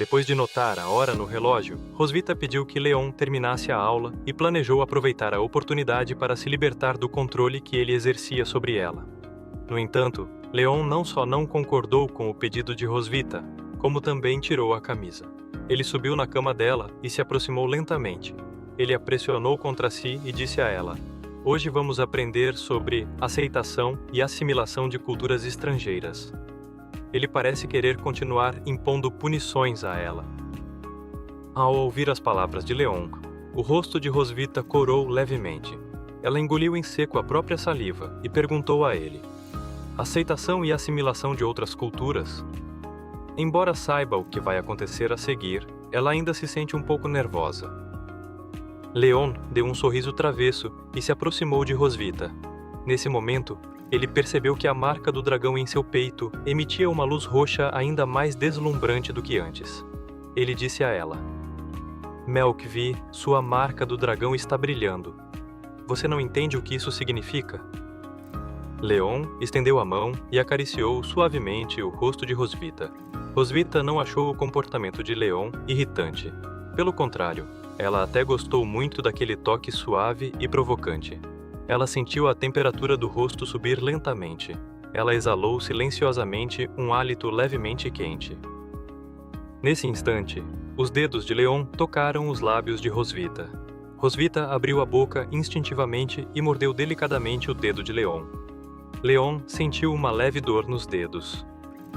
Depois de notar a hora no relógio, Rosvita pediu que Leon terminasse a aula e planejou aproveitar a oportunidade para se libertar do controle que ele exercia sobre ela. No entanto, Leon não só não concordou com o pedido de Rosvita, como também tirou a camisa. Ele subiu na cama dela e se aproximou lentamente. Ele a pressionou contra si e disse a ela: "Hoje vamos aprender sobre aceitação e assimilação de culturas estrangeiras." Ele parece querer continuar impondo punições a ela. Ao ouvir as palavras de Leon, o rosto de Rosvita corou levemente. Ela engoliu em seco a própria saliva e perguntou a ele: "Aceitação e assimilação de outras culturas?" Embora saiba o que vai acontecer a seguir, ela ainda se sente um pouco nervosa. Leon deu um sorriso travesso e se aproximou de Rosvita. Nesse momento, ele percebeu que a marca do dragão em seu peito emitia uma luz roxa ainda mais deslumbrante do que antes. Ele disse a ela: "Melkvi, sua marca do dragão está brilhando. Você não entende o que isso significa?" Leon estendeu a mão e acariciou suavemente o rosto de Rosvita. Rosvita não achou o comportamento de Leon irritante. Pelo contrário, ela até gostou muito daquele toque suave e provocante. Ela sentiu a temperatura do rosto subir lentamente. Ela exalou silenciosamente um hálito levemente quente. Nesse instante, os dedos de Leon tocaram os lábios de Rosvita. Rosvita abriu a boca instintivamente e mordeu delicadamente o dedo de Leon. Leon sentiu uma leve dor nos dedos.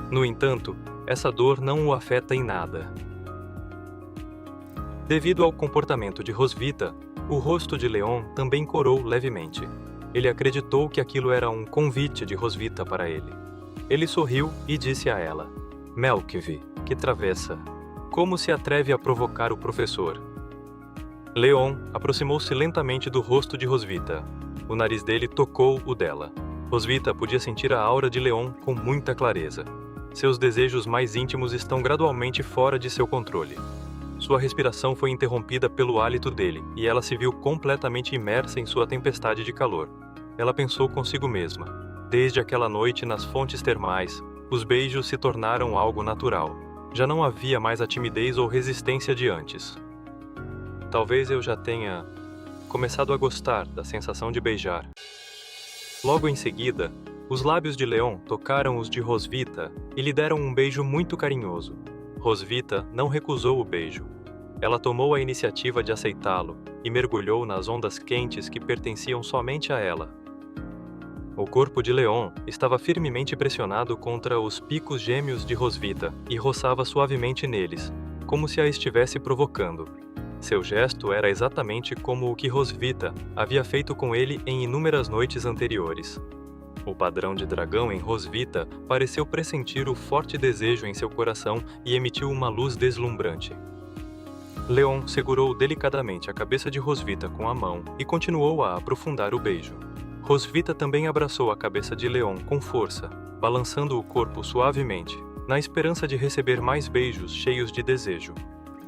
No entanto, essa dor não o afeta em nada. Devido ao comportamento de Rosvita, o rosto de Leon também corou levemente. Ele acreditou que aquilo era um convite de Rosvita para ele. Ele sorriu e disse a ela: "Melkvi, que travessa! Como se atreve a provocar o professor?" Leon aproximou-se lentamente do rosto de Rosvita. O nariz dele tocou o dela. Rosvita podia sentir a aura de Leon com muita clareza. Seus desejos mais íntimos estão gradualmente fora de seu controle. Sua respiração foi interrompida pelo hálito dele, e ela se viu completamente imersa em sua tempestade de calor. Ela pensou consigo mesma: desde aquela noite nas fontes termais, os beijos se tornaram algo natural. Já não havia mais a timidez ou resistência de antes. Talvez eu já tenha começado a gostar da sensação de beijar. Logo em seguida, os lábios de Leon tocaram os de Rosvita e lhe deram um beijo muito carinhoso. Rosvita não recusou o beijo. Ela tomou a iniciativa de aceitá-lo e mergulhou nas ondas quentes que pertenciam somente a ela. O corpo de Leon estava firmemente pressionado contra os picos gêmeos de Rosvita e roçava suavemente neles, como se a estivesse provocando. Seu gesto era exatamente como o que Rosvita havia feito com ele em inúmeras noites anteriores. O padrão de dragão em Rosvita pareceu pressentir o forte desejo em seu coração e emitiu uma luz deslumbrante. Leon segurou delicadamente a cabeça de Rosvita com a mão e continuou a aprofundar o beijo. Rosvita também abraçou a cabeça de Leon com força, balançando o corpo suavemente, na esperança de receber mais beijos cheios de desejo.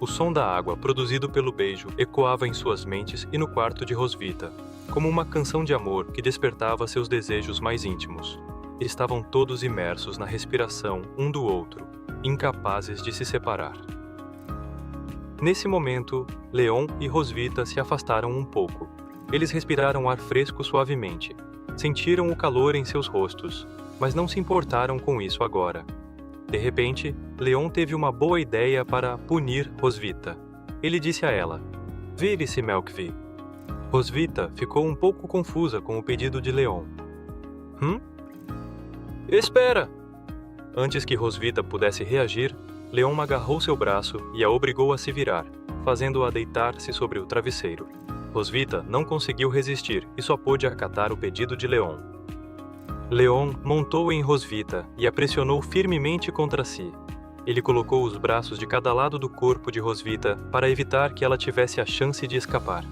O som da água produzido pelo beijo ecoava em suas mentes e no quarto de Rosvita, como uma canção de amor que despertava seus desejos mais íntimos. Estavam todos imersos na respiração um do outro, incapazes de se separar. Nesse momento, Leon e Rosvita se afastaram um pouco. Eles respiraram ar fresco suavemente. Sentiram o calor em seus rostos, mas não se importaram com isso agora. De repente, Leon teve uma boa ideia para punir Rosvita. Ele disse a ela: "Vire-se, Melkvi." Rosvita ficou um pouco confusa com o pedido de Leon. Espera! Antes que Rosvita pudesse reagir, Leon agarrou seu braço e a obrigou a se virar, fazendo-a deitar-se sobre o travesseiro. Rosvita não conseguiu resistir e só pôde acatar o pedido de Leon. Leon montou em Rosvita e a pressionou firmemente contra si. Ele colocou os braços de cada lado do corpo de Rosvita para evitar que ela tivesse a chance de escapar.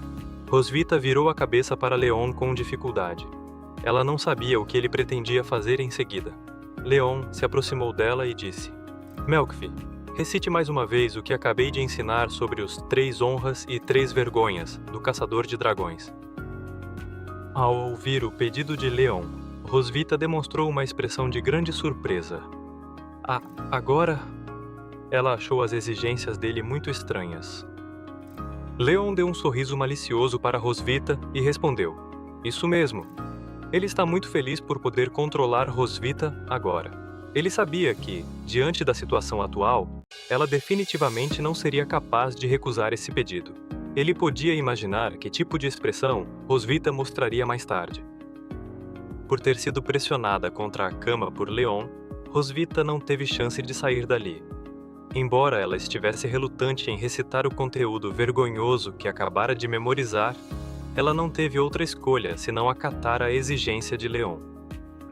Rosvita virou a cabeça para Leon com dificuldade. Ela não sabia o que ele pretendia fazer em seguida. Leon se aproximou dela e disse: "Melkvi, recite mais uma vez o que acabei de ensinar sobre os 3 honras e 3 vergonhas do Caçador de Dragões." Ao ouvir o pedido de Leon, Rosvita demonstrou uma expressão de grande surpresa. Agora... Ela achou as exigências dele muito estranhas. Leon deu um sorriso malicioso para Rosvita e respondeu: Isso mesmo. Ele está muito feliz por poder controlar Rosvita agora. Ele sabia que, diante da situação atual, ela definitivamente não seria capaz de recusar esse pedido. Ele podia imaginar que tipo de expressão Rosvita mostraria mais tarde. Por ter sido pressionada contra a cama por Leon, Rosvita não teve chance de sair dali. Embora ela estivesse relutante em recitar o conteúdo vergonhoso que acabara de memorizar, ela não teve outra escolha senão acatar a exigência de Leon.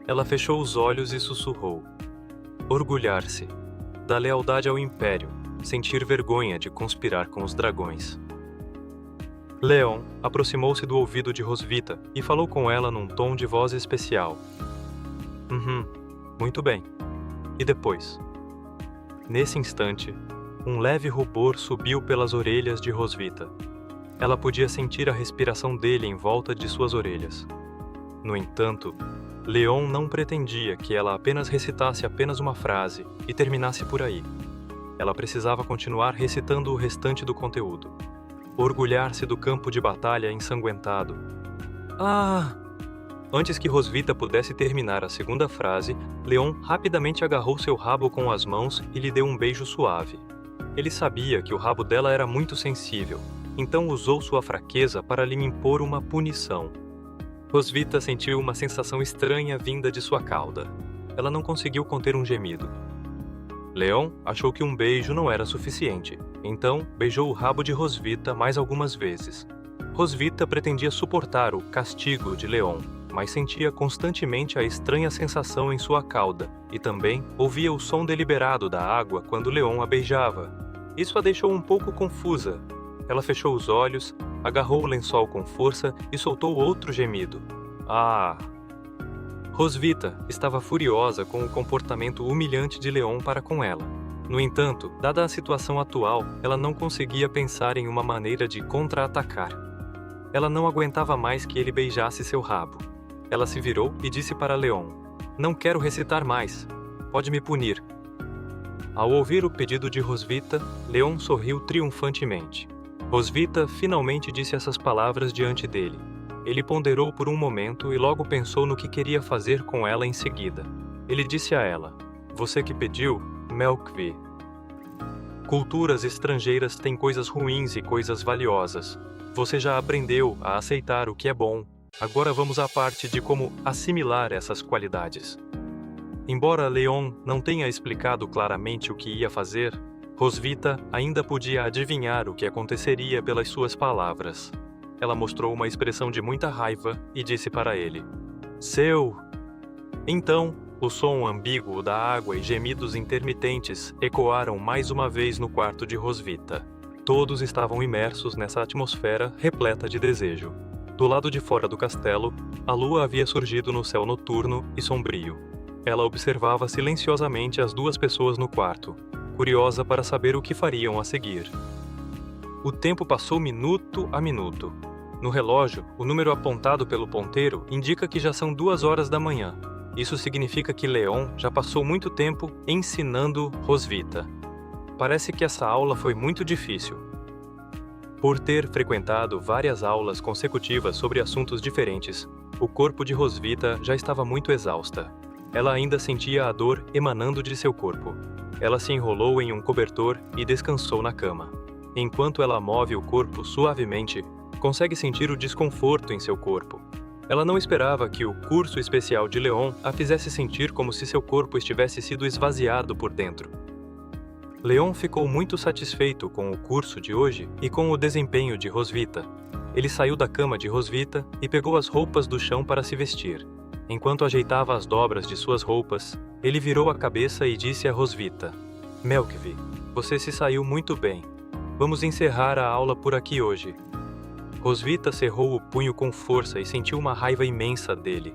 Ela fechou os olhos e sussurrou: orgulhar-se da lealdade ao Império, sentir vergonha de conspirar com os dragões. Leon aproximou-se do ouvido de Rosvita e falou com ela num tom de voz especial. Muito bem. E depois? Nesse instante, um leve rubor subiu pelas orelhas de Rosvita. Ela podia sentir a respiração dele em volta de suas orelhas. No entanto, Leon não pretendia que ela apenas recitasse apenas uma frase e terminasse por aí. Ela precisava continuar recitando o restante do conteúdo. Orgulhar-se do campo de batalha ensanguentado. Antes que Rosvita pudesse terminar a segunda frase, Leon rapidamente agarrou seu rabo com as mãos e lhe deu um beijo suave. Ele sabia que o rabo dela era muito sensível, então usou sua fraqueza para lhe impor uma punição. Rosvita sentiu uma sensação estranha vinda de sua cauda. Ela não conseguiu conter um gemido. Leon achou que um beijo não era suficiente, então beijou o rabo de Rosvita mais algumas vezes. Rosvita pretendia suportar o castigo de Leon, mas sentia constantemente a estranha sensação em sua cauda e também ouvia o som deliberado da água quando Leon a beijava. Isso a deixou um pouco confusa. Ela fechou os olhos, agarrou o lençol com força e soltou outro gemido. Rosvita estava furiosa com o comportamento humilhante de Leon para com ela. No entanto, dada a situação atual, ela não conseguia pensar em uma maneira de contra-atacar. Ela não aguentava mais que ele beijasse seu rabo. Ela se virou e disse para Leon: Não quero recitar mais. Pode me punir. Ao ouvir o pedido de Rosvita, Leon sorriu triunfantemente. Rosvita finalmente disse essas palavras diante dele. Ele ponderou por um momento e logo pensou no que queria fazer com ela em seguida. Ele disse a ela: Você que pediu, Melkvi. Culturas estrangeiras têm coisas ruins e coisas valiosas. Você já aprendeu a aceitar o que é bom. Agora vamos à parte de como assimilar essas qualidades. Embora Leon não tenha explicado claramente o que ia fazer, Rosvita ainda podia adivinhar o que aconteceria pelas suas palavras. Ela mostrou uma expressão de muita raiva e disse para ele: Seu! Então, o som ambíguo da água e gemidos intermitentes ecoaram mais uma vez no quarto de Rosvita. Todos estavam imersos nessa atmosfera repleta de desejo. Do lado de fora do castelo, a lua havia surgido no céu noturno e sombrio. Ela observava silenciosamente as duas pessoas no quarto, curiosa para saber o que fariam a seguir. O tempo passou minuto a minuto. No relógio, o número apontado pelo ponteiro indica que já são 2 horas da manhã. Isso significa que Leon já passou muito tempo ensinando Rosvita. Parece que essa aula foi muito difícil. Por ter frequentado várias aulas consecutivas sobre assuntos diferentes, o corpo de Rosvita já estava muito exausta. Ela ainda sentia a dor emanando de seu corpo. Ela se enrolou em um cobertor e descansou na cama. Enquanto ela move o corpo suavemente, consegue sentir o desconforto em seu corpo. Ela não esperava que o curso especial de Leon a fizesse sentir como se seu corpo estivesse sido esvaziado por dentro. Leon ficou muito satisfeito com o curso de hoje e com o desempenho de Rosvita. Ele saiu da cama de Rosvita e pegou as roupas do chão para se vestir. Enquanto ajeitava as dobras de suas roupas, ele virou a cabeça e disse a Rosvita: Melkvi, você se saiu muito bem. Vamos encerrar a aula por aqui hoje. Rosvita cerrou o punho com força e sentiu uma raiva imensa dele.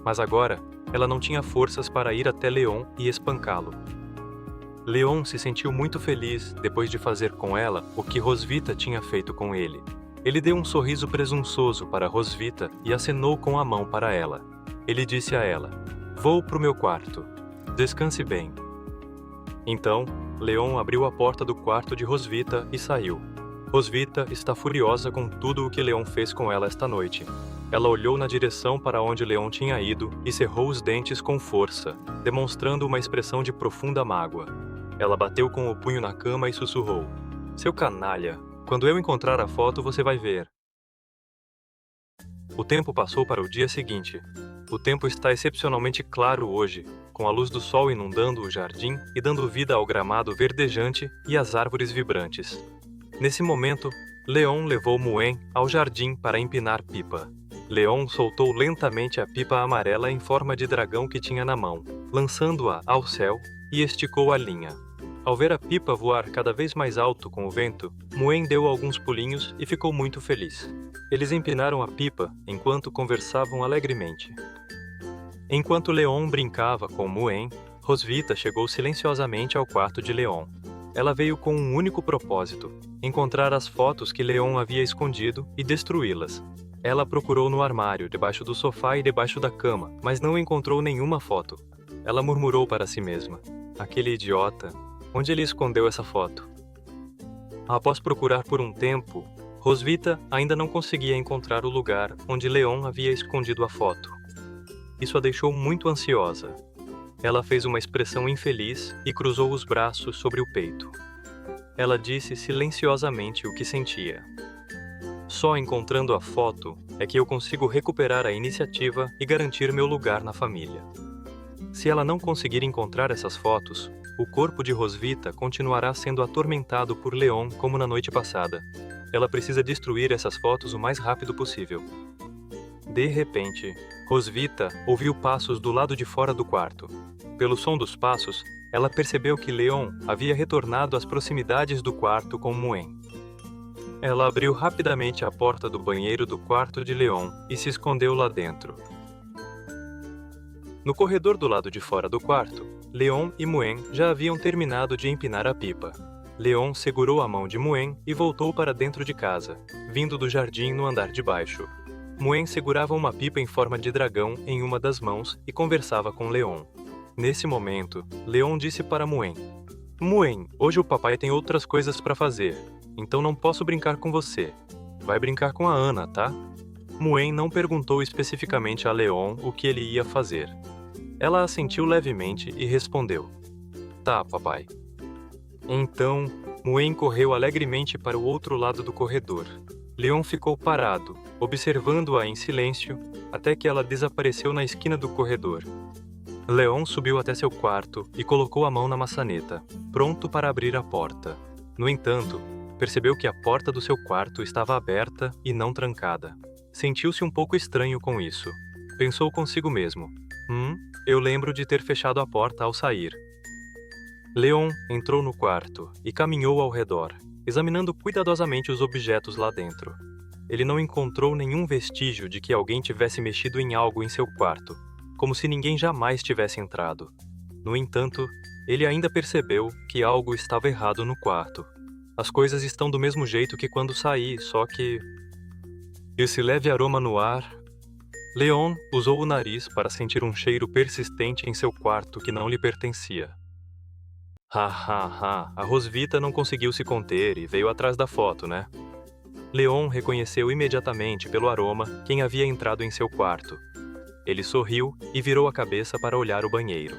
Mas agora, ela não tinha forças para ir até Leon e espancá-lo. Leon se sentiu muito feliz depois de fazer com ela o que Rosvita tinha feito com ele. Ele deu um sorriso presunçoso para Rosvita e acenou com a mão para ela. Ele disse a ela: Vou pro meu quarto. Descanse bem. Então, Leon abriu a porta do quarto de Rosvita e saiu. Rosvita está furiosa com tudo o que Leon fez com ela esta noite. Ela olhou na direção para onde Leon tinha ido e cerrou os dentes com força, demonstrando uma expressão de profunda mágoa. Ela bateu com o punho na cama e sussurrou: "Seu canalha, quando eu encontrar a foto você vai ver." O tempo passou para o dia seguinte. O tempo está excepcionalmente claro hoje, com a luz do sol inundando o jardim e dando vida ao gramado verdejante e às árvores vibrantes. Nesse momento, Leon levou Muen ao jardim para empinar pipa. Leon soltou lentamente a pipa amarela em forma de dragão que tinha na mão, lançando-a ao céu, e esticou a linha. Ao ver a pipa voar cada vez mais alto com o vento, Muen deu alguns pulinhos e ficou muito feliz. Eles empinaram a pipa enquanto conversavam alegremente. Enquanto Leon brincava com Muen, Rosvita chegou silenciosamente ao quarto de Leon. Ela veio com um único propósito: encontrar as fotos que Leon havia escondido e destruí-las. Ela procurou no armário, debaixo do sofá e debaixo da cama, mas não encontrou nenhuma foto. Ela murmurou para si mesma: "Aquele idiota, onde ele escondeu essa foto?" Após procurar por um tempo, Rosvita ainda não conseguia encontrar o lugar onde Leon havia escondido a foto. Isso a deixou muito ansiosa. Ela fez uma expressão infeliz e cruzou os braços sobre o peito. Ela disse silenciosamente o que sentia: "Só encontrando a foto é que eu consigo recuperar a iniciativa e garantir meu lugar na família." Se ela não conseguir encontrar essas fotos, o corpo de Rosvita continuará sendo atormentado por Leon como na noite passada. Ela precisa destruir essas fotos o mais rápido possível. De repente, Rosvita ouviu passos do lado de fora do quarto. Pelo som dos passos, ela percebeu que Leon havia retornado às proximidades do quarto com Muen. Ela abriu rapidamente a porta do banheiro do quarto de Leon e se escondeu lá dentro. No corredor do lado de fora do quarto, Leon e Muen já haviam terminado de empinar a pipa. Leon segurou a mão de Muen e voltou para dentro de casa, vindo do jardim no andar de baixo. Muen segurava uma pipa em forma de dragão em uma das mãos e conversava com Leon. Nesse momento, Leon disse para Muen: "Muen, hoje o papai tem outras coisas para fazer, então não posso brincar com você. Vai brincar com a Ana, tá?" Muen não perguntou especificamente a Leon o que ele ia fazer. Ela assentiu levemente e respondeu: "Tá, papai." Então, Muen correu alegremente para o outro lado do corredor. Leon ficou parado, observando-a em silêncio, até que ela desapareceu na esquina do corredor. Leon subiu até seu quarto e colocou a mão na maçaneta, pronto para abrir a porta. No entanto, percebeu que a porta do seu quarto estava aberta e não trancada. Sentiu-se um pouco estranho com isso. Pensou consigo mesmo: eu lembro de ter fechado a porta ao sair." Leon entrou no quarto e caminhou ao redor, examinando cuidadosamente os objetos lá dentro. Ele não encontrou nenhum vestígio de que alguém tivesse mexido em algo em seu quarto, como se ninguém jamais tivesse entrado. No entanto, ele ainda percebeu que algo estava errado no quarto. As coisas estão do mesmo jeito que quando saí, só que... esse leve aroma no ar... Leon usou o nariz para sentir um cheiro persistente em seu quarto que não lhe pertencia. A Rosvita não conseguiu se conter e veio atrás da foto, né? Leon reconheceu imediatamente pelo aroma quem havia entrado em seu quarto. Ele sorriu e virou a cabeça para olhar o banheiro.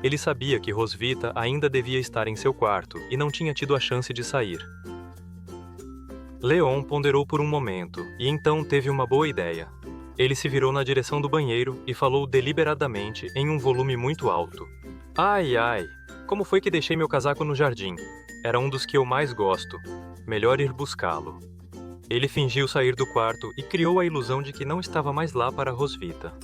Ele sabia que Rosvita ainda devia estar em seu quarto e não tinha tido a chance de sair. Leon ponderou por um momento e então teve uma boa ideia. Ele se virou na direção do banheiro e falou deliberadamente em um volume muito alto: "Ai, ai, como foi que deixei meu casaco no jardim? Era um dos que eu mais gosto. Melhor ir buscá-lo." Ele fingiu sair do quarto e criou a ilusão de que não estava mais lá para Rosvita.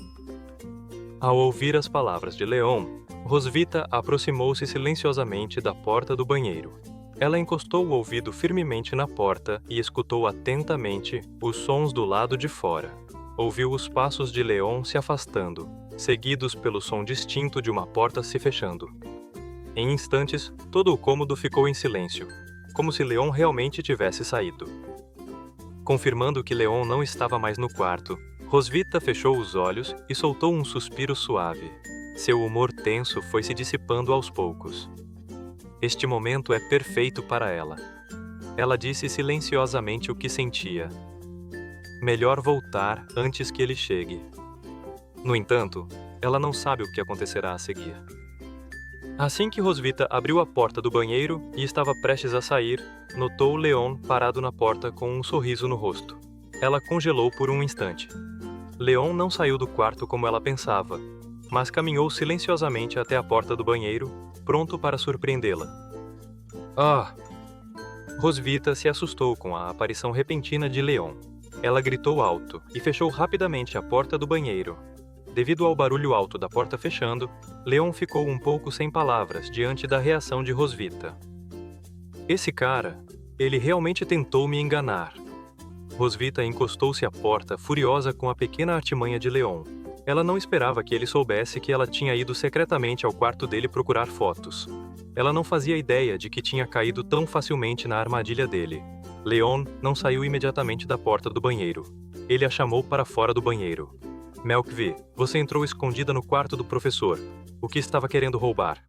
Ao ouvir as palavras de Leon, Rosvita aproximou-se silenciosamente da porta do banheiro. Ela encostou o ouvido firmemente na porta e escutou atentamente os sons do lado de fora. Ouviu os passos de Leon se afastando, seguidos pelo som distinto de uma porta se fechando. Em instantes, todo o cômodo ficou em silêncio, como se Leon realmente tivesse saído. Confirmando que Leon não estava mais no quarto, Rosvita fechou os olhos e soltou um suspiro suave. Seu humor tenso foi se dissipando aos poucos. Este momento é perfeito para ela. Ela disse silenciosamente o que sentia. Melhor voltar antes que ele chegue. No entanto, ela não sabe o que acontecerá a seguir. Assim que Rosvita abriu a porta do banheiro e estava prestes a sair, notou Leon parado na porta com um sorriso no rosto. Ela congelou por um instante. Leon não saiu do quarto como ela pensava, mas caminhou silenciosamente até a porta do banheiro, pronto para surpreendê-la. Ah! Rosvita se assustou com a aparição repentina de Leon. Ela gritou alto e fechou rapidamente a porta do banheiro. Devido ao barulho alto da porta fechando, Leon ficou um pouco sem palavras diante da reação de Rosvita. Esse cara, ele realmente tentou me enganar. Rosvita encostou-se à porta, furiosa com a pequena artimanha de Leon. Ela não esperava que ele soubesse que ela tinha ido secretamente ao quarto dele procurar fotos. Ela não fazia ideia de que tinha caído tão facilmente na armadilha dele. Leon não saiu imediatamente da porta do banheiro. Ele a chamou para fora do banheiro. Melkvi, você entrou escondida no quarto do professor. O que estava querendo roubar?